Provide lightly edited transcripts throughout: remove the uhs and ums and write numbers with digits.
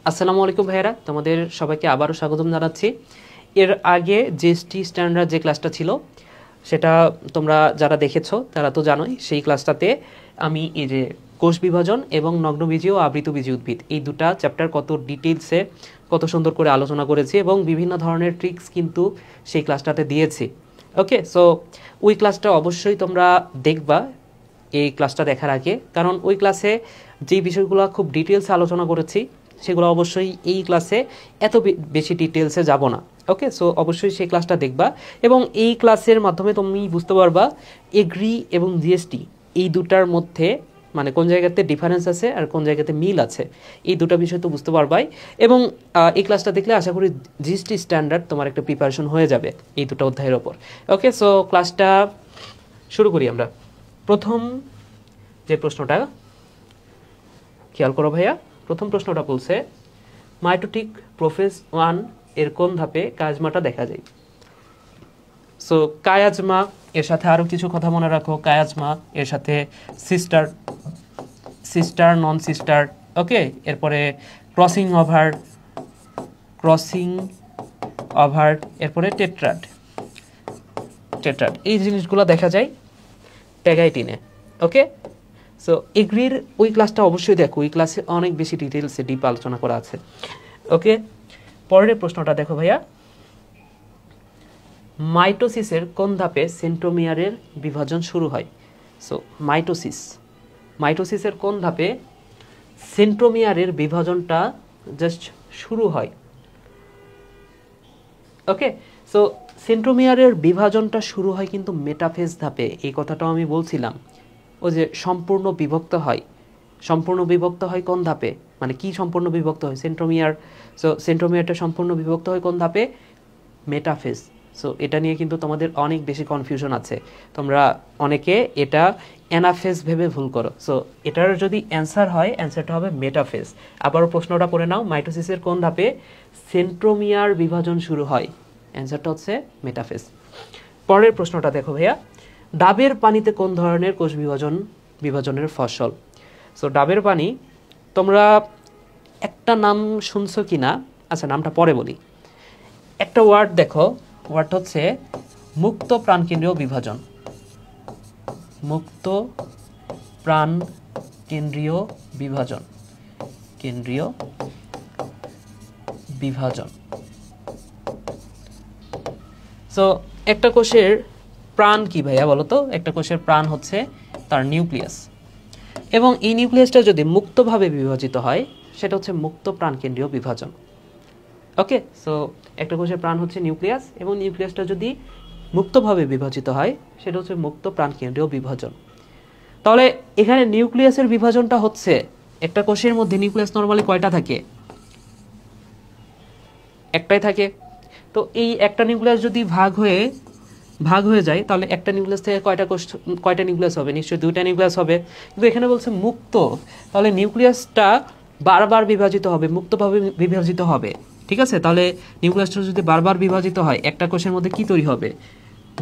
আসসালামু আলাইকুম ভাইয়েরা, তোমাদের সবাইকে আবারও স্বাগতম জানাচ্ছি। এর আগে জিএসটি স্ট্যান্ডার্ড যে ক্লাসটা ছিল সেটা তোমরা যারা দেখেছো তারা তো জানোই। সেই ক্লাসটাতে আমি এই যে কোষ বিভাজন এবং নগ্নবীজী ও আবৃতবীজী উদ্ভিদ এই দুটা চ্যাপ্টার কত ডিটেইলসে কত সুন্দর করে আলোচনা করেছি এবং বিভিন্ন ধরনের ট্রিক্স কিন্তু সেই ক্লাসটাতে দিয়েছি। ওকে, সো ওই ক্লাসটা অবশ্যই তোমরা দেখবা এই ক্লাসটা দেখার আগে, কারণ ওই ক্লাসে যে বিষয়গুলো খুব ডিটেলসে আলোচনা করেছি সেগুলো অবশ্যই এই ক্লাসে এত বেশি ডিটেলসে যাব না। ওকে, সো অবশ্যই সেই ক্লাসটা দেখবা এবং এই ক্লাসের মাধ্যমে তুমি বুঝতে পারবা এগ্রি এবং জিএসটি এই দুটার মধ্যে মানে কোন জায়গাতে ডিফারেন্স আছে আর কোন জায়গাতে মিল আছে, এই দুটো বিষয় তো বুঝতে পারবাই। এবং এই ক্লাসটা দেখলে আশা করি জিএসটি স্ট্যান্ডার্ড তোমার একটা প্রিপারেশন হয়ে যাবে এই দুটো অধ্যায়ের ওপর। ওকে, সো ক্লাসটা শুরু করি আমরা। প্রথম যে প্রশ্নটা খেয়াল করো ভাইয়া, প্রথম প্রশ্নটা বলছে মাইটোটিক প্রোফেজ 1 এর কোন ধাপে কায়াজমাটা দেখা যায়। সো কায়াজমা এর সাথে আরও কিছু কথা মনে রাখো। কায়াজমা এর সাথে সিস্টার, সিস্টার, নন সিস্টার, ওকে, এরপরে ক্রসিং ওভার, এরপরে টেট্রাড, এই জিনিসগুলো দেখা যায় ট্যাগাইটিনে। ওকে, সো এগ্রির ওই ক্লাসটা অবশ্যই দেখো, ওই ক্লাসে অনেক বেশি ডিটেলসে ডিপ আলোচনা করা আছে। ওকে, পরের প্রশ্নটা দেখো ভাইয়া, মাইটোসিসের কোন ধাপে সেন্ট্রোমিয়ারের বিভাজন শুরু হয়। সো মাইটোসিসের কোন ধাপে সেন্ট্রোমিয়ারের বিভাজনটা জাস্ট শুরু হয়। ওকে, সো সেন্ট্রোমিয়ারের বিভাজনটা শুরু হয় কিন্তু মেটাফেজ ধাপে। এই কথাটাও আমি বলছিলাম, ও যে সম্পূর্ণ বিভক্ত হয় কোন ধাপে, মানে কি সম্পূর্ণ বিভক্ত হয় সেন্ট্রোমিয়ার। সো সেন্ট্রোমিয়ারটা সম্পূর্ণ বিভক্ত হয় কোন ধাপে, মেটাফেজ। সো এটা নিয়ে কিন্তু তোমাদের অনেক বেশি কনফিউশন আছে, তোমরা অনেকে এটা অ্যানাফেজ ভেবে ভুল করো। সো এটার যদি অ্যান্সার হয়, অ্যান্সারটা হবে মেটাফেজ। আবারও প্রশ্নটা পড়ে নাও, মাইটোসিসের কোন ধাপে সেন্ট্রোমিয়ার বিভাজন শুরু হয়, অ্যান্সারটা হচ্ছে মেটাফেজ। পরের প্রশ্নটা দেখো ভাইয়া, ডাবের পানিতে কোন ধরনের কোষ বিভাজনের ফসল। সো ডাবের পানি, তোমরা একটা নাম শুনছো কি না, আচ্ছা নামটা পরে বলি। একটা ওয়ার্ড দেখো, ওয়ার্ড হচ্ছে মুক্ত প্রাণকেন্দ্রীয় বিভাজন। মুক্ত প্রাণ কেন্দ্রীয় বিভাজন। সো একটা কোষের প্রাণ কি ভাইয়া বলো তো? একটা কোষের প্রাণ হচ্ছে তার নিউক্লিয়াস, এবং এই নিউক্লিয়াসটা যদি মুক্তভাবে বিভাজিত হয় সেটা হচ্ছে মুক্ত প্রাণকেন্দ্রীয় বিভাজন। ওকে, সো একটা কোষের প্রাণ হচ্ছে নিউক্লিয়াস, এবং নিউক্লিয়াসটা যদি মুক্তভাবে বিভাজিত হয় সেটা হচ্ছে মুক্ত প্রাণকেন্দ্রীয় বিভাজন। তাহলে এখানে নিউক্লিয়াসের বিভাজনটা হচ্ছে, একটা কোষের মধ্যে নিউক্লিয়াস নরমালি কয়টা থাকে? একটাই থাকে। তো এই একটা নিউক্লিয়াস যদি ভাগ হয়ে যায় তাহলে একটা নিউক্লিয়াস থেকে কয়টা নিউক্লিয়াস হবে? নিশ্চয়ই 2টা নিউক্লিয়াস হবে। কিন্তু এখানে বলছে মুক্ত, তাহলে নিউক্লিয়াসটা বারবার বিভাজিত হবে, মুক্তভাবে বিভাজিত হবে। ঠিক আছে, তাহলে নিউক্লিয়াসটা যদি বারবার বিভাজিত হয় একটা কোষের মধ্যে কি তৈরি হবে?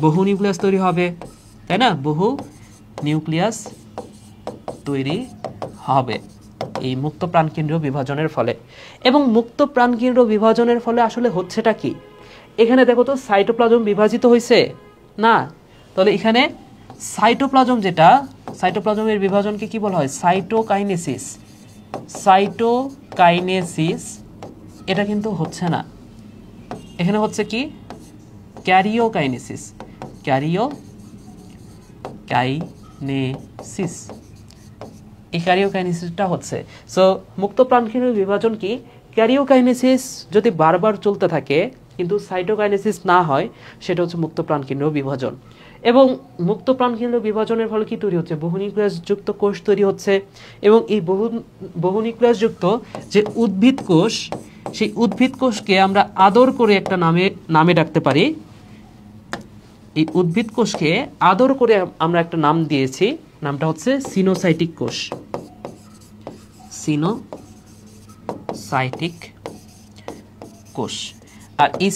বহু নিউক্লিয়াস তৈরি হবে, তাই না? বহু নিউক্লিয়াস তৈরি হবে এই মুক্ত প্রাণকেন্দ্রীয় বিভাজনের ফলে। এবং মুক্ত প্রাণকেন্দ্রীয় বিভাজনের ফলে আসলে হচ্ছেটা কি? এখানে দেখো তো সাইটোপ্লাজম বিভাজিত হয়েছে না? তাহলে এখানে সাইটোপ্লাজমের বিভাজনকে কি বলা হয়? সাইটোকাইনেসিস। এটা কিন্তু হচ্ছে না, এখানে হচ্ছে কি? ক্যারিওকাইনেসিস। এই ক্যারিওকাইনেসিসটা হচ্ছে। সো মুক্ত প্রাণকেন্দ্রীয় বিভাজন কি? ক্যারিওকাইনেসিস যদি বারবার চলতে থাকে কিন্তু সাইটোকাইনেসিস না হয় সেটা হচ্ছে মুক্ত প্রাণকেন্দ্রীয় বিভাজন। এবং মুক্ত প্রাণকেন্দ্রীয় বিভাজনের ফলে কি তৈরি হচ্ছে? বহু নিউক্লিয়াসযুক্ত কোষ তৈরি হচ্ছে, এবং এই বহু নিউক্লিয়াসযুক্ত যে উদ্ভিদ কোষ, সেই উদ্ভিদ কোষকে আমরা আদর করে একটা নামে ডাকতে পারি। এই উদ্ভিদ কোষকে আদর করে আমরা একটা নাম দিয়েছি, নামটা হচ্ছে সিনোসাইটিক কোষ। আর এই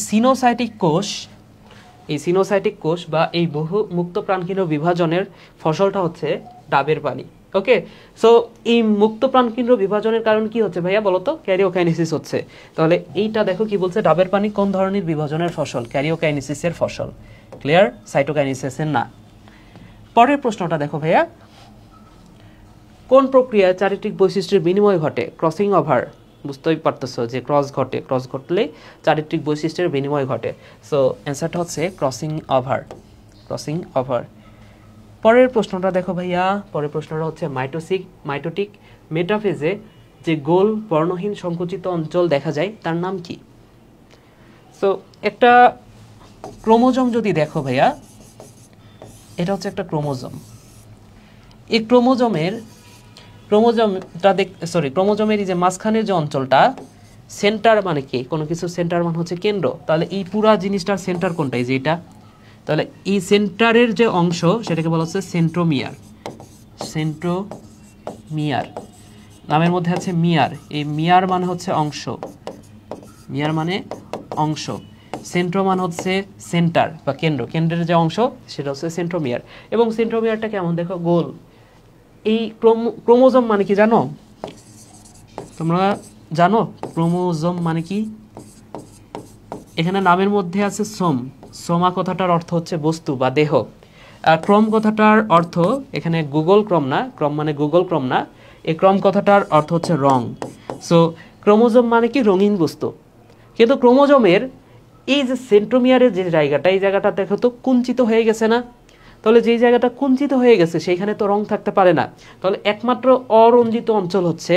সিনোসাইটিক কোষ বা এই বহু মুক্ত প্রাণকেন্দ্রীয় বিভাজনের ফসলটা হচ্ছে ডাবের পানি। ওকে, সো এই মুক্ত প্রাণকেন্দ্র বিভাজনের কারণ কি হচ্ছে ভাইয়া বলো তো? ক্যারিওকাইনেসিস হচ্ছে। তাহলে এইটা দেখো কি বলছে, ডাবের পানি কোন ধরনের বিভাজনের ফসল? ক্যারিওকাইনেসিসের ফসল। ক্লিয়ার? সাইটোকাইনেসিসের না। পরের প্রশ্নটা দেখো ভাইয়া, কোন প্রক্রিয়ায় চারিত্রিক বৈশিষ্ট্যের বিনিময় ঘটে? Crossing over. বুঝতেই পারতেছো যে ক্রস ঘটে, ক্রস ঘটলে চারিত্রিক বৈশিষ্ট্যের বিনিময় ঘটে। সো অ্যান্সারটা হচ্ছে ক্রসিং ওভার, ক্রসিং ওভার। পরের প্রশ্নটা দেখো ভাইয়া, পরের প্রশ্নটা হচ্ছে মাইটোটিক মেটাফেজে যে গোল বর্ণহীন সংকুচিত অঞ্চল দেখা যায় তার নাম কি? সো একটা ক্রোমোজোম যদি দেখো ভাইয়া, এটা হচ্ছে একটা ক্রোমোজোম। এই ক্রোমোজোমের এই যে মাঝখানের যে অঞ্চলটা, সেন্টার মানে কি? কোনো কিছু সেন্টার মানে হচ্ছে কেন্দ্র। তাহলে এই পুরা জিনিসটার সেন্টার কোনটা? এই যে এটা। তাহলে এই সেন্টারের যে অংশ সেটাকে বলা হচ্ছে সেন্ট্রোমিয়ার। সেন্ট্রোমিয়ার নামের মধ্যে আছে মিয়ার। এই মিয়ার মানে হচ্ছে অংশ, মিয়ার মানে অংশ। সেন্ট্রো মানে হচ্ছে সেন্টার বা কেন্দ্র, কেন্দ্রের যে অংশ সেটা হচ্ছে সেন্ট্রোমিয়ার। এবং সেন্ট্রোমিয়ারটা কেমন দেখো? গোল। এই ক্রোমোজোম মানে কি জানো? তোমরা জানো ক্রোমোজোম মানে কি? এখানে নামের মধ্যে আছে সোম। সোমা কথাটার অর্থ হচ্ছে বস্তু বা দেহ। আর ক্রম কথাটার অর্থ এখানে গুগল ক্রম না, ক্রম মানে গুগল ক্রম না, এই ক্রম কথাটার অর্থ হচ্ছে রং। সো ক্রোমোজোম মানে কি? রঙিন বস্তু। কিন্তু ক্রোমোজোমের এই যে সেন্ট্রোমিয়ারের যে জায়গাটা, এই জায়গাটা দেখো তো কুঞ্চিত হয়ে গেছে না? তাহলে যেই জায়গাটা কুঞ্চিত হয়ে গেছে সেইখানে তো রং থাকতে পারে না। তাহলে একমাত্র অরঞ্জিত অঞ্চল হচ্ছে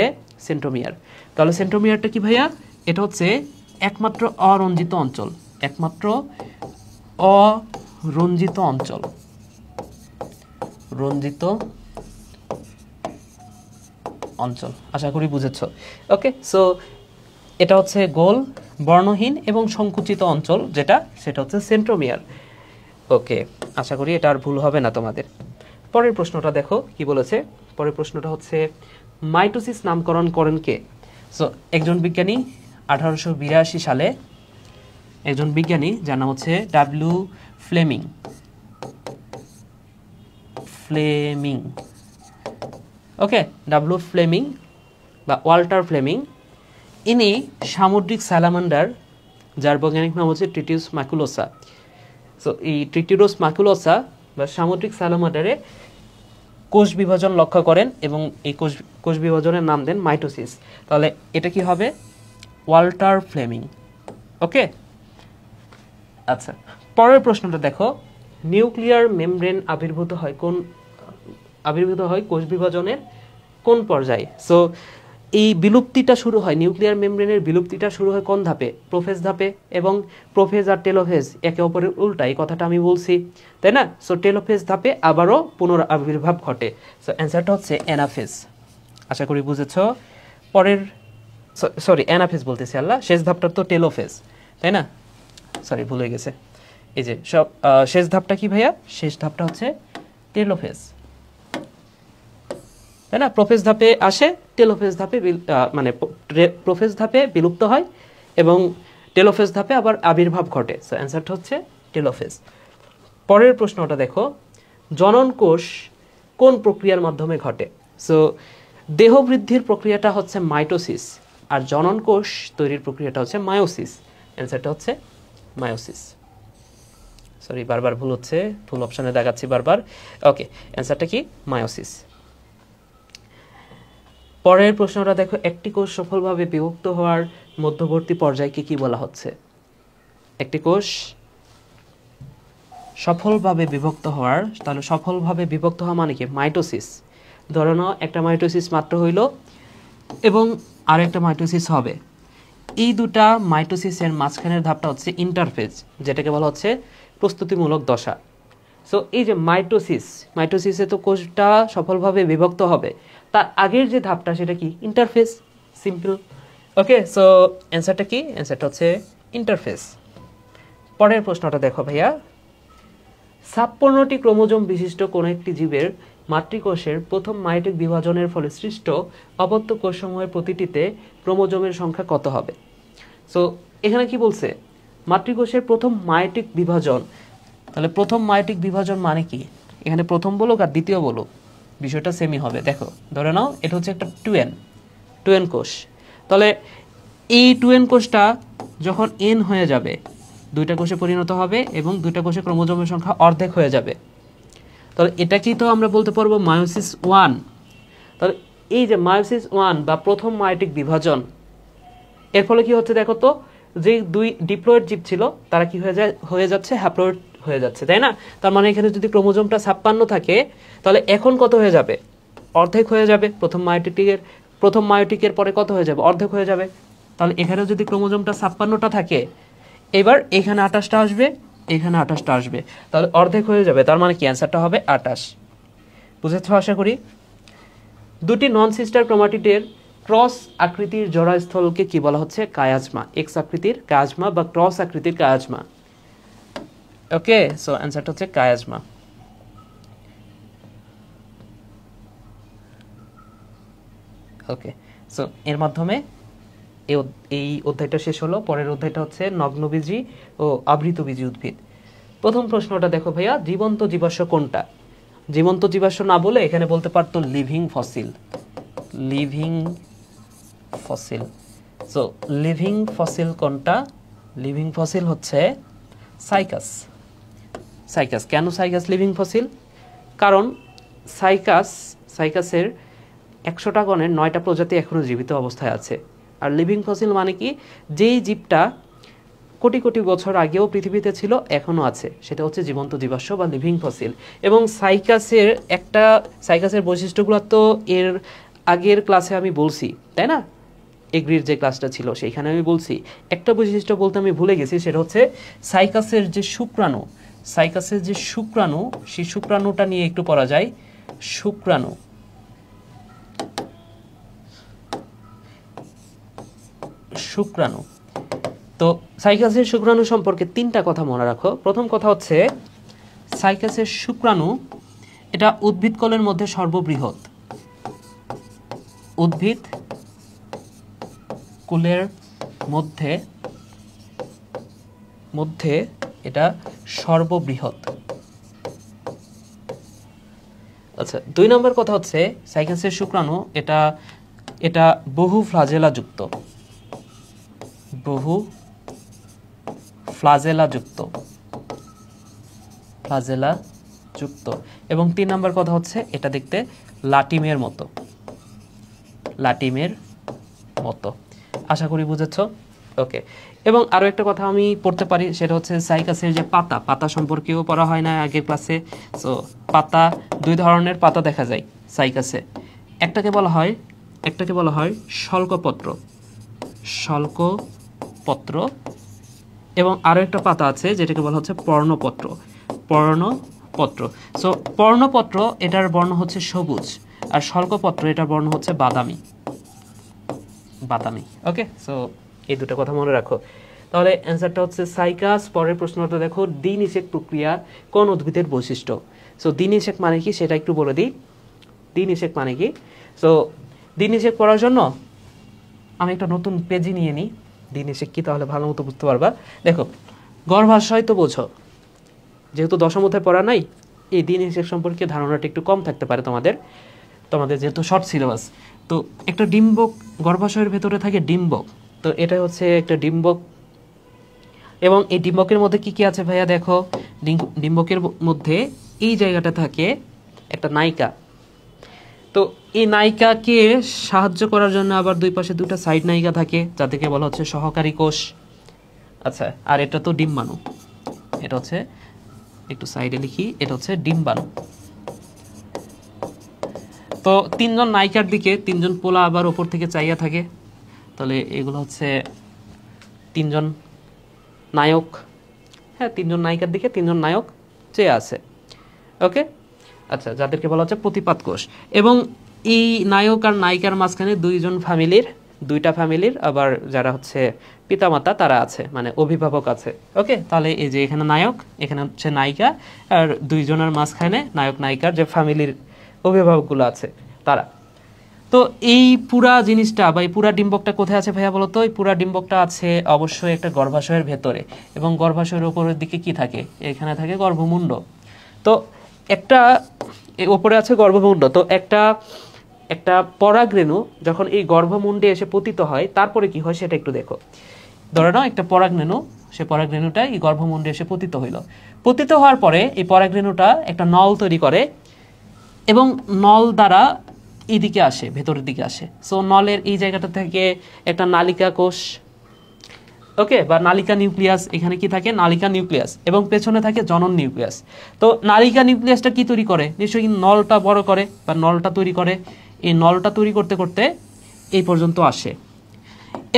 সেন্ট্রোমিয়ার। তাহলে সেন্ট্রোমিয়ারটা কি ভাইয়া? এটা হচ্ছে একমাত্র অরঞ্জিত অঞ্চল, একমাত্র অরঞ্জিত অঞ্চল, রঞ্জিত অঞ্চল। আশা করি বুঝেছো। ওকে, সো এটা হচ্ছে গোল বর্ণহীন এবং সংকুচিত অঞ্চল যেটা, সেটা হচ্ছে সেন্ট্রোমিয়ার। ওকে, আশা করি এটা আর ভুল হবে না তোমাদের। পরের প্রশ্নটা দেখো কি বলেছে। পরের প্রশ্নটা হচ্ছে মাইটোসিস নামকরণ করেন কে? সো একজন বিজ্ঞানী 1882 সালে, একজন বিজ্ঞানী যার নাম হচ্ছে ডাব্লিউ ফ্লেমিং। ওকে, ডাব্লিউ ফ্লেমিং বা ওয়াল্টার ফ্লেমিং, ইনি সামুদ্রিক স্যালামান্ডার, যার বৈজ্ঞানিক নাম হচ্ছে ট্রিটিউস মাকুলোসা। সো এই ট্রিটিউস মাকুলোসা বা সামুদ্রিক স্যালামান্ডারে কোষ বিভাজন লক্ষ্য করেন এবং এই কোষ বিভাজনের নাম দেন মাইটোসিস। তাহলে এটা কি হবে? Walter Fleming. ওকে, আচ্ছা, পরের প্রশ্নটা দেখো, নিউক্লিয়ার মেমব্রেন আবির্ভূত হয় কোষ বিভাজনের কোন পর্যায়ে? সো এই বিলুপ্তিটা শুরু হয়, নিউক্লিয়ার মেমব্রেনের বিলুপ্তিটা শুরু হয় কোন ধাপে? প্রোফেজ ধাপে। এবং প্রোফেজ আর টেলোফেজ একে অপরের উল্টা, এই কথাটা আমি বলছি, তাই না? সো টেলোফেজ ধাপে আবারও পুনরাবির্ভাব ঘটে। সো অ্যান্সারটা হচ্ছে অ্যানাফেজ। আশা করি বুঝেছ। পরের অ্যানাফেজ বলতেছি, শেষ ধাপটা তো টেলোফেজ, তাই না? ভুল হয়ে গেছে। এই যে সব শেষ ধাপটা কি ভাইয়া? শেষ ধাপটা হচ্ছে টেলোফেজ, তাই না? প্রোফেজ ধাপে আসে, টেলোফেজ ধাপে মানে প্রোফেজ ধাপে বিলুপ্ত হয় এবং টেলোফেজ ধাপে আবার আবির্ভাব ঘটে। সো অ্যান্সারটা হচ্ছে টেলোফেজ। পরের প্রশ্নটা দেখো, জনন কোষ কোন প্রক্রিয়ার মাধ্যমে ঘটে? সো দেহ বৃদ্ধির প্রক্রিয়াটা হচ্ছে মাইটোসিস, আর জনন কোষ তৈরির প্রক্রিয়াটা হচ্ছে মায়োসিস। অ্যান্সারটা হচ্ছে মায়োসিস। বারবার ভুল হচ্ছে, ভুল অপশনে দেখাচ্ছি বারবার। ওকে, অ্যান্সারটা কি? মায়োসিস। পরের প্রশ্নটা দেখো, একটি কোষ সফলভাবে বিভক্ত হওয়ার মধ্যবর্তী পর্যায়কে কি বলা হচ্ছে? একটি কোষ সফলভাবে বিভক্ত হওয়ার, তাহলে সফলভাবে বিভক্ত হওয়া মানে কি? মাইটোসিস। ধরে নাও একটা মাইটোসিস মাত্র হইল এবং আর একটা মাইটোসিস হবে, এই দুটা মাইটোসিসের মাঝখানের ধাপটা হচ্ছে ইন্টারফেজ, যেটাকে বলা হচ্ছে প্রস্তুতিমূলক দশা। সো এই যে মাইটোসিসে তো কোষটা সফলভাবে বিভক্ত হবে, তার আগের যে ধাপটা সেটা কি? ইন্টারফেজ। সিম্পল। ওকে, সো অ্যান্সারটা কি? অ্যান্সারটা হচ্ছে ইন্টারফেজ। পরের প্রশ্নটা দেখো ভাইয়া, 56টি ক্রোমোজোম বিশিষ্ট কোন একটি জীবের মাতৃকোষের প্রথম মায়োটিক বিভাজনের ফলে সৃষ্ট অপত্য কোষসমূহের প্রতিটিতে ক্রোমোজোমের সংখ্যা কত হবে? সো এখানে কি বলছে? মাতৃকোষের প্রথম মায়োটিক বিভাজন। তাহলে প্রথম মায়োটিক বিভাজন মানে কি? এখানে প্রথম বলুক আর দ্বিতীয় বলুক, বিষয়টা সেমই হবে। দেখো ধরে নাও এটা হচ্ছে একটা টুয়েন কোষ, তাহলে এই টুয়েন কোষটা যখন এন হয়ে যাবে দুইটা কোষে পরিণত হবে এবং দুইটা কোষে ক্রোমোজোমের সংখ্যা অর্ধেক হয়ে যাবে, তাহলে এটাকেই তো আমরা বলতে পারবো মায়োসিস 1। তাহলে এই যে মায়োসিস 1 বা প্রথম মায়োটিক বিভাজন, এর ফলে কি হচ্ছে দেখো তো, যে দুই ডিপ্লয়েড জীব ছিল তারা কি হয়ে যাচ্ছে হ্যাপ্লয়েড হয়ে যাচ্ছে, তাই না? তার মানে এখানে যদি ক্রোমোজোমটা 56 থাকে তাহলে এখন কত হয়ে যাবে? অর্ধেক হয়ে যাবে। প্রথম মায়োটিকের পরে কত হয়ে যাবে? অর্ধেক হয়ে যাবে। তাহলে এখানে যদি ক্রোমোজোমটা 56টা থাকে, এবার এখানে 28টা আসবে, এখানে 28টা আসবে, তাহলে অর্ধেক হয়ে যাবে। তার মানে কি অ্যান্সারটা হবে 28। বুঝেছ আশা করি। দুটি নন সিস্টার ক্রোমাটিডের ক্রস আকৃতির জোড়াস্থলকে কি বলা হচ্ছে? কায়াজমা। এক্স আকৃতির কায়াজমা বা ক্রস আকৃতির কায়াজমা। ওকে, সো অ্যান্সারটা হচ্ছে কায়াজমা। ওকে, সো এর মাধ্যমে এই অধ্যায়টা শেষ হলো। পরের অধ্যায়টা হচ্ছে নগ্নবীজি ও আবৃতবীজি উদ্ভিদ। প্রথম প্রশ্নটা দেখো ভাইয়া, জীবন্ত জীবাশ্ম কোনটা? জীবন্ত জীবাশ্ম না বলে এখানে বলতে পারতো living fossil. So living fossil কোনটা? লিভিং ফসিল হচ্ছে সাইকাস। কেন সাইকাস লিভিং ফসিল? কারণ সাইকাসের 100টা গণের 9টা প্রজাতি এখনো জীবিত অবস্থায় আছে। আর লিভিং ফসিল মানে কি? যেই জীবটা কোটি কোটি বছর আগেও পৃথিবীতে ছিল, এখনো আছে, সেটা হচ্ছে জীবন্ত জীবাশ্ম বা লিভিং ফসিল। এবং সাইকাসের বৈশিষ্ট্যগুলো তো এর আগের ক্লাসে আমি বলছি, তাই না? এগ্রির যে ক্লাসটা ছিল সেইখানে আমি বলছি। একটা বৈশিষ্ট্য বলতে আমি ভুলে গেছি, সেটা হচ্ছে সাইকাসের যে শুক্রাণু, সেই শুক্রাণুটা নিয়ে একটু পড়া যায়। শুক্রাণু। তো সাইকাসের শুক্রাণু সম্পর্কে 3টা কথা মনে রাখো। প্রথম কথা হচ্ছে সাইকাসের শুক্রাণু এটা উদ্ভিদকলের মধ্যে সর্ববৃহৎ। উদ্ভিদ কুলের মধ্যে এটা সর্ববৃহৎ। আচ্ছা, 2 নম্বর কথা হচ্ছে সাইকাসের শুক্রাণু এটা বহু ফ্লাজেলা যুক্ত। এবং 3 নম্বর কথা হচ্ছে এটা দেখতে লাটিমের মতো। আশা করি বুঝেছ। ওকে, এবং আরো একটা কথা আমি পড়তে পারি, সেটা হচ্ছে সাইকাসের যে পাতা সম্পর্কেও পড়া হয় না আগের ক্লাসে। সো পাতা, 2 ধরনের পাতা দেখা যায় সাইকাসে। একটাকে বলা হয় শল্কপত্র, এবং আরো একটা পাতা আছে যেটাকে বলা হচ্ছে পর্ণপত্র। সো পর্ণপত্র এটার বর্ণ হচ্ছে সবুজ, আর শল্কপত্র এটার বর্ণ হচ্ছে বাদামি। ওকে, সো এই দুটো কথা মনে রাখো। তাহলে অ্যান্সারটা হচ্ছে সাইকাস। পরের প্রশ্নটা দেখো, দ্বিনিষেক প্রক্রিয়া কোন উদ্ভিদের বৈশিষ্ট্য? সো দ্বিনিষেক মানে কি সেটা একটু বলে দিই। দ্বিনিষেক মানে কি? সো দ্বিনিষেক পড়ার জন্য আমি একটা নতুন পেজই নিয়ে নিই। দ্বিনিষেক কি, তাহলে ভালো মতো বুঝতে পারবা। দেখো, গর্ভাশয় তো বোঝো, যেহেতু দশম অধ্যায় পড়া নাই, এই দ্বিনিষেক সম্পর্কে ধারণাটা একটু কম থাকতে পারে তোমাদের যেহেতু শর্ট সিলেবাস। তো একটা ডিম্বক, গর্ভাশয়ের ভেতরে থাকে ডিম্বক। তো এটা হচ্ছে একটা ডিম্বক, এবং এই ডিম্বকের মধ্যে কি কি আছে ভাইয়া? দেখো, ডিম্বকের মধ্যে এই জায়গাটা থাকে একটা নায়িকা। তো এই নায়িকাকে সাহায্য করার জন্য আবার 2 পাশে 2টা সাইড নায়িকা থাকে, যাদেরকে বলা হচ্ছে সহকারী কোষ। আচ্ছা, আর এটা তো ডিম্বাণু। এটা হচ্ছে, একটু সাইডে লিখি, এটা হচ্ছে ডিম্বাণু। তো 3জন নায়িকার দিকে 3জন পোলা আবার উপর থেকে চাইয়া থাকে। তাহলে এগুলো হচ্ছে 3জন নায়ক। হ্যাঁ, 3জন নায়িকার দিকে 3জন নায়ক চেয়ে আছে। ওকে, আচ্ছা, যাদেরকে বলা হচ্ছে প্রতিপাদ কোষ। এবং এই নায়ক আর নায়িকার মাঝখানে 2টা ফ্যামিলির আবার যারা হচ্ছে পিতামাতা তারা আছে, মানে অভিভাবক আছে। ওকে, তাহলে এই যে এখানে নায়ক, এখানে হচ্ছে নায়িকা, আর 2 জনের মাঝখানে নায়ক নায়িকার যে ফ্যামিলির অভিভাবকগুলো আছে তারা। তো এই পুরা জিনিসটা বা এই পুরা ডিম্বকটা কোথায় আছে ভাইয়া বলো তো? এই পুরা ডিম্বকটা আছে অবশ্যই একটা গর্ভাশয়ের ভেতরে, এবং গর্ভাশয়ের উপরের দিকে কি থাকে? এখানে থাকে গর্ভমুণ্ড। তো একটা এই উপরে আছে গর্ভমুণ্ড। তো একটা পরাগরেণু যখন এই গর্ভমুণ্ডে এসে পতিত হয় তারপরে কি হয় সেটা একটু দেখো। ধরে নাও একটা পরাগরেণু, সে পরাগরেণুটা এই গর্ভমুণ্ডে এসে পতিত হইল। পতিত হওয়ার পরে এই পরাগরেণুটা একটা নল তৈরি করে এবং নল দ্বারা এইদিকে আসে, ভেতরের দিকে আসে। সো নলের এই জায়গাটা থেকে একটা নালিকা কোষ, ওকে, বা নালিকা নিউক্লিয়াস, এখানে কি থাকে নালিকা নিউক্লিয়াস, এবং পেছনে থাকে জনন নিউক্লিয়াস। তো নালিকা নিউক্লিয়াসটা কি তৈরি করে, নিশ্চয়ই নলটা বড় করে বা নলটা তৈরি করে। এই নলটা তৈরি করতে করতে এই পর্যন্ত আসে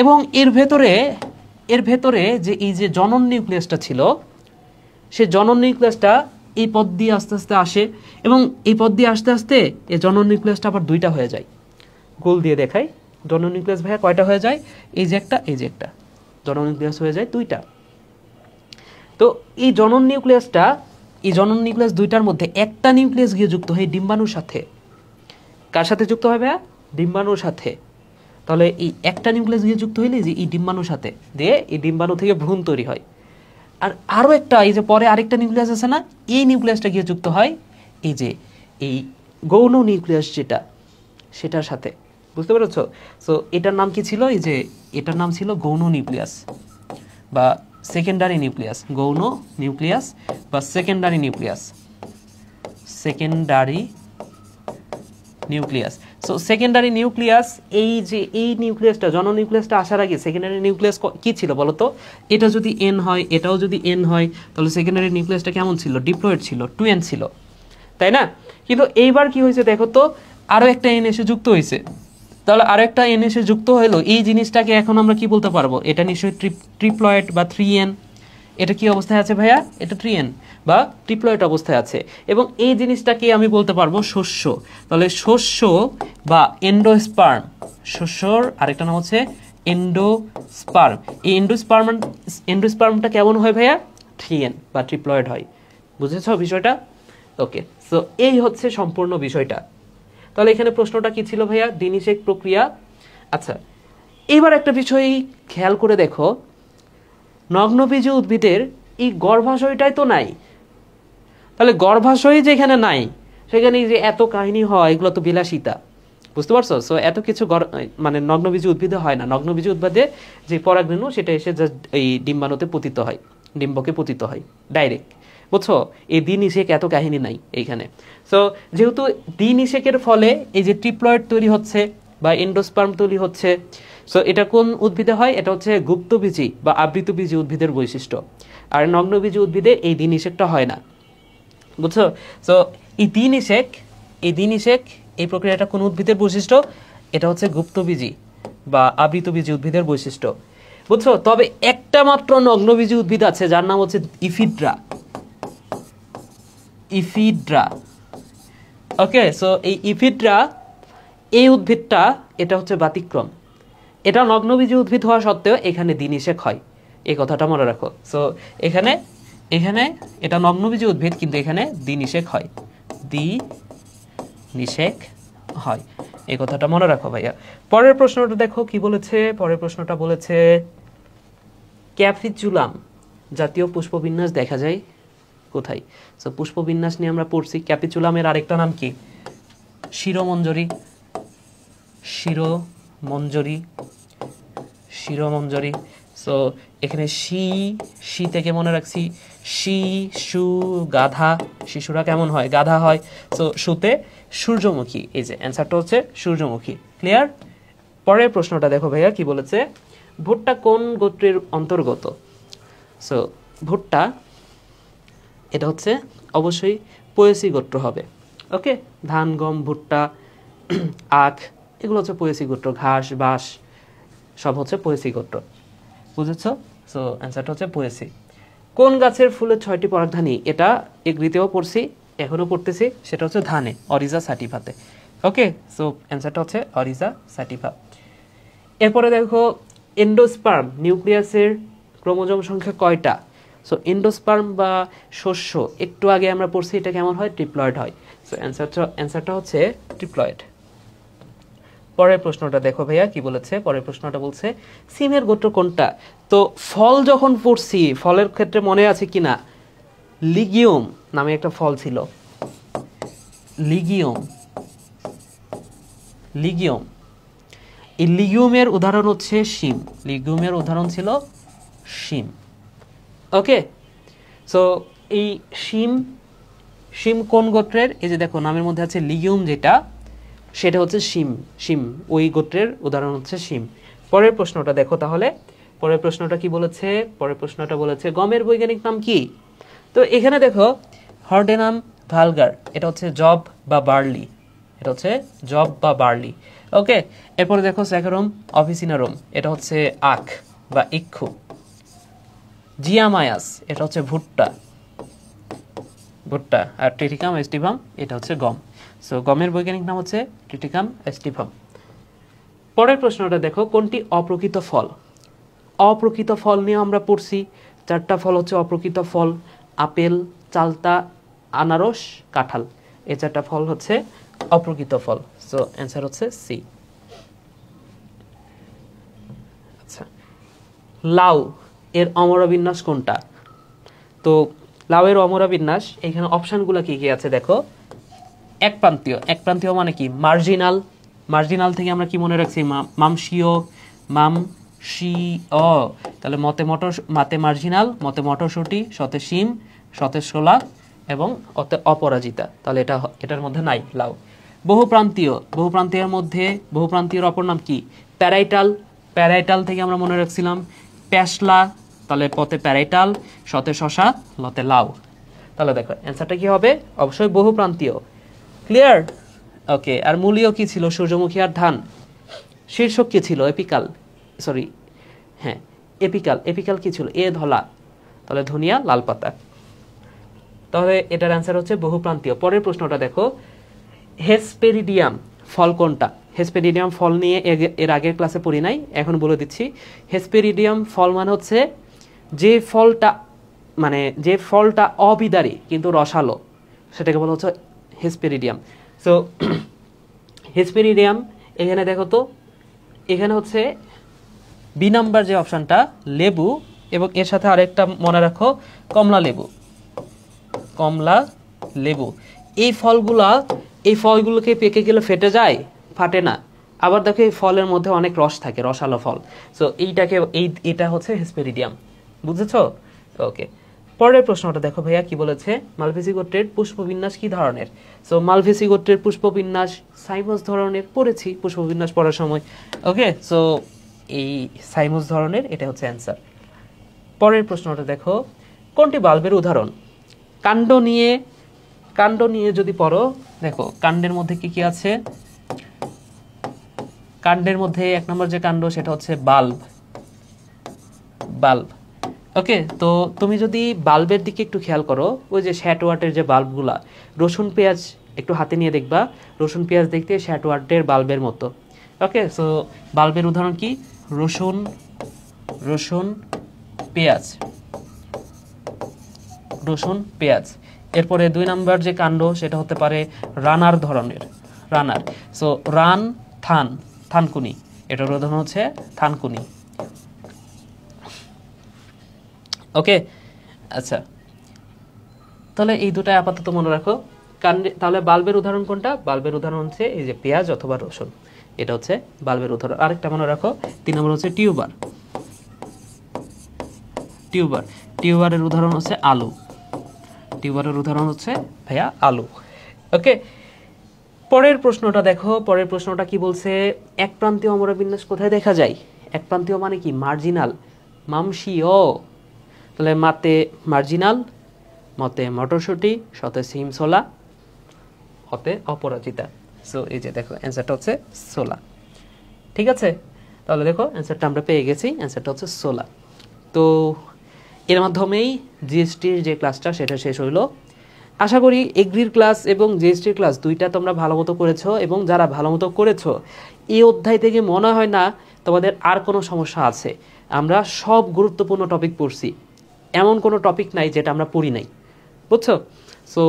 এবং এর ভেতরে যে এই যে জনন নিউক্লিয়াসটা ছিল, সে জনন নিউক্লিয়াসটা এই পথ দিয়ে আস্তে আস্তে আসে এবং এই পথ দিয়ে আস্তে আস্তে এই জনন নিউক্লিয়াসটা আবার দুইটা হয়ে যায়। গোল দিয়ে দেখাই, জনন নিউক্লিয়াস ভাইয়া কয়টা হয়ে যায়, এই যে একটা, এই যে একটা, জনন নিউক্লিয়াস হয়ে যায় দুইটা। তো এই জনন নিউক্লিয়াস দুইটার মধ্যে একটা নিউক্লিয়াস গিয়ে যুক্ত হয় ডিম্বাণুর সাথে। কার সাথে যুক্ত হয় ভাইয়া, ডিম্বাণুর সাথে। তাহলে এই একটা নিউক্লিয়াস গিয়ে যুক্ত হইলে যে এই ডিম্বাণুর সাথে দিয়ে এই ডিম্বাণু থেকে ভ্রূণ তৈরি হয়। আর আরও একটা, এই যে পরে আরেকটা নিউক্লিয়াস আছে না, এই নিউক্লিয়াসটা গিয়ে যুক্ত হয় এই যে এই গৌণ নিউক্লিয়াস যেটা, সেটার সাথে। বুঝতে পেরেছো? সো এটার নাম কি ছিল, এই যে এটার নাম ছিল গৌণ নিউক্লিয়াস বা সেকেন্ডারি নিউক্লিয়াস। গৌণ নিউক্লিয়াস বা secondary nucleus, secondary nucleus. So secondary nucleus, এই যে এই নিউক্লিয়াসটা, জনন নিউক্লিয়াসটা আসার আগে সেকেন্ডারি নিউক্লিয়াস কি ছিল বলো তো? এটা যদি এন হয়, এটাও যদি এন হয়, তাহলে সেকেন্ডারি নিউক্লিয়াসটা কেমন ছিল, ডিপ্লয়েড ছিল, 2n ছিল, তাই না? কিন্তু এইবার কি হয়েছে দেখো তো, আরও একটা এন এসে যুক্ত হয়েছে। তাহলে আরও একটা এন এসে যুক্ত হলো, এই জিনিসটাকে এখন আমরা কি বলতে পারবো, এটা নিশ্চয়ই ট্রিপ্লয়েড বা 3n। এটা কি অবস্থায় আছে ভাইয়া, এটা 3n বা ট্রিপ্লয়েড অবস্থায় আছে। এবং এই জিনিসটাকে আমি বলতে পারবো শস্য। তাহলে শস্য বা এন্ডোস্পার্ম, শস্যর আরেকটা নাম হচ্ছে এন্ডোস্পার্ম। এই এন্ডোস্পার্মটা কেমন হয় ভাইয়া, 3n বা ট্রিপ্লয়েড হয়। বুঝেছো বিষয়টা? ওকে, সো এই হচ্ছে সম্পূর্ণ বিষয়টা। তাহলে এখানে প্রশ্নটা কি ছিল ভাইয়া, দ্বিনিষেক প্রক্রিয়া। আচ্ছা, এবার একটা বিষয় খেয়াল করে দেখো, নগ্নবীজ উদ্ভিদের এই গর্ভাশয়টাই তো নাই। তাহলে গর্ভাশয় যেখানে নাই, সেখানে যে এত কাহিনী হয়, এগুলো তো বিলাসিতা। বুঝতে পারছো? সো এত কিছু মানে নগ্নবীজ উদ্ভিদে হয় না। নগ্নবীজ উদ্ভিদে যে পরাগরেণু, সেটা এসে জাস্ট এই ডিম্বাণুতে পতিত হয়, ডিম্বকে পতিত হয় ডাইরেক্ট। বুঝছো? এই দ্বিনিষেক এত কাহিনী নাই এইখানে। সো যেহেতু দ্বিনিষেকের ফলে এই যে ট্রিপ্লয়েড তৈরি হচ্ছে বা এন্ডোস্পার্ম তৈরি হচ্ছে, সো এটা কোন উদ্ভিদে হয়, এটা হচ্ছে গুপ্তবীজী বা আবৃতবীজী উদ্ভিদের বৈশিষ্ট্য। আর নগ্নবীজী উদ্ভিদে এই দ্বিনিষেকটা হয় না। বুঝছো? সো এই দ্বিনিষেক এই প্রক্রিয়াটা কোন উদ্ভিদের বৈশিষ্ট্য, এটা হচ্ছে গুপ্তবীজী বা আবৃতবীজী উদ্ভিদের বৈশিষ্ট্য। বুঝছো? তবে একটা মাত্র নগ্নবীজী উদ্ভিদ আছে, যার নাম হচ্ছে ইফিড্রা। ওকে, সো এই ইফিড্রা, এই উদ্ভিদটা, এটা হচ্ছে ব্যতিক্রম। এটা নগ্নবীজী উদ্ভিদ হওয়া সত্ত্বেও এখানে দ্বিনিষেক হয়, এই কথাটা মনে রাখো। সো এখানে এটা নগ্নবীজী উদ্ভিদ, কিন্তু এখানে দ্বিনিষেক হয়, এই কথাটা মনে রাখো ভাইয়া। পরের প্রশ্নটা দেখো কি বলেছে। পরের প্রশ্নটা বলেছে ক্যাপসিচুলাম জাতীয় পুষ্পবিন্যাস দেখা যায় কোথায়? সো পুষ্পবিন্যাস নিয়ে আমরা পড়ছি। ক্যাপিচুলামের আরেকটা নাম কি, শিরোমঞ্জরি। সো এখানে শি থেকে মনে রাখছি, শিশু গাধা, শিশুরা কেমন হয়, গাধা হয়। সো সুতে সূর্যমুখী, এই যে অ্যান্সারটা হচ্ছে সূর্যমুখী। ক্লিয়ার? পরের প্রশ্নটা দেখো ভাইয়া কি বলেছে, ভুট্টা কোন গোত্রের অন্তর্গত? সো ভুট্টা, এটা হচ্ছে অবশ্যই পোয়েসি গোত্র হবে। ওকে, ধান, গম, ভুট্টা, আখ, এগুলো হচ্ছে পোয়েসি গোত্র। ঘাস, বাঁশ সব হচ্ছে পোয়েসি গোত্র। বুঝেছো? সো অ্যান্সারটা হচ্ছে পোয়েসি। কোন গাছের ফুলের 6টি পরাগধানী? এটা এগ্রিতেও পড়ছি, এখনো পড়তেছি। সেটা হচ্ছে ধানে, অরিজা স্যাটিভাতে। ওকে, সো অ্যান্সারটা হচ্ছে অরিজা স্যাটিভা। এরপরে দেখো এন্ডোস্পার্ম নিউক্লিয়াসের ক্রোমোজোম সংখ্যা কয়টা? সো এন্ডোস্পার্ম বা শস্য, একটু আগে আমরা পড়ছি, এটা কেমন হয়, ট্রিপ্লয়েড হয়। সো অ্যান্সারটা হচ্ছে ট্রিপ্লয়েড। পরের প্রশ্নটা দেখো ভাইয়া কি বলেছে। পরের প্রশ্নটা বলছে সিমের গোত্র কোনটা? তো ফল যখন পড়ছি, ফলের ক্ষেত্রে মনে আছে কিনা, লিগিউম নামে একটা ফল ছিল, লিগিয়ম, লিগিয়ম, এই লিগিয়মের উদাহরণ হচ্ছে শিম, লিগিয়মের উদাহরণ ছিল শিম। ওকে, সো এই শিম, শিম কোন গোত্রের? এই যে দেখো নামের মধ্যে আছে লিগিয়ম, যেটা সেটা হচ্ছে শিম, শিম ওই গোত্রের উদাহরণ হচ্ছে শিম। পরের প্রশ্নটা দেখো তাহলে, পরের প্রশ্নটা কি বলেছে? পরের প্রশ্নটা বলেছে গমের বৈজ্ঞানিক নাম কি? তো এখানে দেখো হর্ডেনাম ভালগার, এটা হচ্ছে জব বা বার্লি, এটা হচ্ছে জব বা বার্লি। ওকে, এরপরে দেখো স্যাকারোম অফিসিনারোম, এটা হচ্ছে আখ বা ইক্ষু। জিয়ামায়াস, এটা হচ্ছে ভুট্টা, ভুট্টা। আর ট্রিটিকাম এস্টিভাম, এটা হচ্ছে গম। সো গমের বৈজ্ঞানিক নাম হচ্ছে ট্রিটিকাম এস্টিভাম। পরের প্রশ্নটা দেখো কোনটি অপ্রকৃত ফল? অপ্রকৃত ফল নিয়ে আমরা পড়ছি, চারটা ফল হচ্ছে অপ্রকৃত ফল: আপেল, চালতা, আনারস, কাঁঠাল। এই চারটা ফল হচ্ছে অপ্রকৃত ফল। সো অ্যান্সার হচ্ছে সি। আচ্ছা, লাউ এর অমরবিন্যাস কোনটা? তো লাউ এর অমরবিন্যাস, এখানে অপশানগুলো কি কি আছে দেখো। এক প্রান্তীয়, এক প্রান্তীয় মানে কি? মার্জিনাল, মার্জিনাল থেকে আমরা কি মনে রাখছি? মামসীয়, মামসীয়, তাহলে মতে মটর, মাতে মার্জিনাল, মতে মটরশুঁটি, শতে শিম, শতে ছোলা এবং অতে অপরাজিতা। তাহলে এটা, এটার মধ্যে নাই লাউ। বহুপ্রান্তীয়, বহুপ্রান্তীয়ের মধ্যে, বহুপ্রান্তীয়ের অপর নাম কি? প্যারাইটাল, প্যারাইটাল থেকে আমরা মনে রাখছিলাম প্যাশলা, তাহলে পথে প্যারাইটাল, শতে শশা, লতে লাউ। তাহলে দেখো অ্যান্সারটা কি হবে? অবশ্যই বহুপ্রান্তীয়। ক্লিয়ার? ওকে, আর মূলীয় কি ছিল? সূর্যমুখী আর ধান। শীর্ষক কি ছিল? এপিকাল, সরি হ্যাঁ এপিকাল, এপিকাল কি ছিল? এ ধলা, তাহলে ধনিয়া, লাল পাতা। তাহলে এটার অ্যান্সার হচ্ছে বহুপ্রান্তীয়। পরের প্রশ্নটা দেখো, হেসপেরিডিয়াম ফল কোনটা? হেসপেরিডিয়াম ফল নিয়ে এর আগের ক্লাসে পড়ি নাই, এখন বলে দিচ্ছি। হেসপেরিডিয়াম ফল মানে হচ্ছে যে ফলটা, মানে যে ফলটা অবিদারী কিন্তু রসালো, সেটাকে বলা হচ্ছে হেসপেরিডিয়াম। সো হেসপেরিডিয়াম, এখানে দেখো তো, এখানে হচ্ছে বি নাম্বার যে অপশানটা, লেবু, এবং এর সাথে আরেকটা মনে রাখো, কমলা লেবু, কমলা লেবু। এই ফলগুলা, এই ফলগুলোকে পেকে গেলে ফেটে যায়? ফাটে না। আবার দেখো এই ফলের মধ্যে অনেক রস থাকে, রসালো ফল। সো এইটাকে, এটা হচ্ছে হেসপেরিডিয়াম। বুঝেছো? ওকে, পরের প্রশ্নটা দেখো ভাইয়া কি বলেছে। মালভেসি গোত্রের পুষ্পবিন্যাস কি ধরনের? সো মালভেসি গোত্রের পুষ্পবিন্যাস সাইমাস ধরনের, পড়েছি পুষ্পবিন্যাস পড়ার সময়। ওকে, সো এই সাইমাস ধরনের, এটা হচ্ছে অ্যান্সার। পরের প্রশ্নটা দেখো, কোনটি বাল্বের উদাহরণ? কাণ্ড নিয়ে, কাণ্ড নিয়ে যদি পড়ো, দেখো কাণ্ডের মধ্যে কি কি আছে। কাণ্ডের মধ্যে এক নম্বর যে কাণ্ড, সেটা হচ্ছে বাল্ব, বাল্ব। ওকে, তো তুমি যদি বাল্বের দিকে একটু খেয়াল করো, ওই যে শ্যাট ওয়াটের যে বাল্বগুলা, রসুন পেঁয়াজ একটু হাতে নিয়ে দেখবা, রসুন পেঁয়াজ দেখতে শ্যাট ওয়াটের বাল্বের মতো। ওকে, সো বাল্বের উদাহরণ কি? রসুন, রসুন, পেঁয়াজ, রসুন, পেঁয়াজ। এরপরে দুই নাম্বার যে কাণ্ড, সেটা হতে পারে রানার ধরনের, রানার। সো রান, থান, থানকুনি, এটার উদাহরণ হচ্ছে থানকুনি। ওকে, আচ্ছা, তাহলে এই দুটাই আপাতত মনে রাখো। কাণ্ডে, তাহলে বাল্বের উদাহরণ কোনটা? বাল্বের উদাহরণ হচ্ছে এই যে পেঁয়াজ অথবা রসুন, এটা হচ্ছে বাল্বের উদাহরণ। আরেকটা মনে রাখো, 3 নম্বর হচ্ছে টিউবার, টিউবার, টিউবারের উদাহরণ হচ্ছে আলু, টিউবারের উদাহরণ হচ্ছে ভাইয়া আলু। ওকে, পরের প্রশ্নটা দেখো, পরের প্রশ্নটা কি বলছে। এক প্রান্তীয় অমরবিন্যাস কোথায় দেখা যায়? এক প্রান্তীয় মানে কি? মার্জিনাল, মামসীয়, তাহলে মাতে মার্জিনাল, মতে মটরশুঁটি, শতে সিম, ছোলা, অতে অপরাজিতা। সো এই যে দেখো অ্যান্সারটা হচ্ছে ছোলা। ঠিক আছে, তাহলে দেখো অ্যান্সারটা আমরা পেয়ে গেছি, অ্যান্সারটা হচ্ছে ছোলা। তো এর মাধ্যমেই জিএসটির যে ক্লাসটা, সেটা শেষ হইলো। আশা করি এগ্রির ক্লাস এবং জিএসটির ক্লাস দুইটা তোমরা ভালো মতো করেছো, এবং যারা ভালো মতো করেছো, এই অধ্যায় থেকে মনে হয় না তোমাদের আর কোনো সমস্যা আছে। আমরা সব গুরুত্বপূর্ণ টপিক পড়ছি, এমন কোনো টপিক নাই যেটা আমরা পড়ি নাই, বুঝছো? সো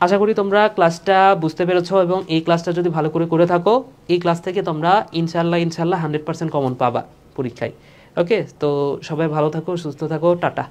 আশা করি তোমরা ক্লাসটা বুঝতে পেরেছো, এবং এই ক্লাসটা যদি ভালো করে করে থাকো, এই ক্লাস থেকে তোমরা ইনশাল্লাহ 100% কমন পাবা পরীক্ষায়। ওকে, তো সবাই ভালো থাকো, সুস্থ থাকো, টাটা।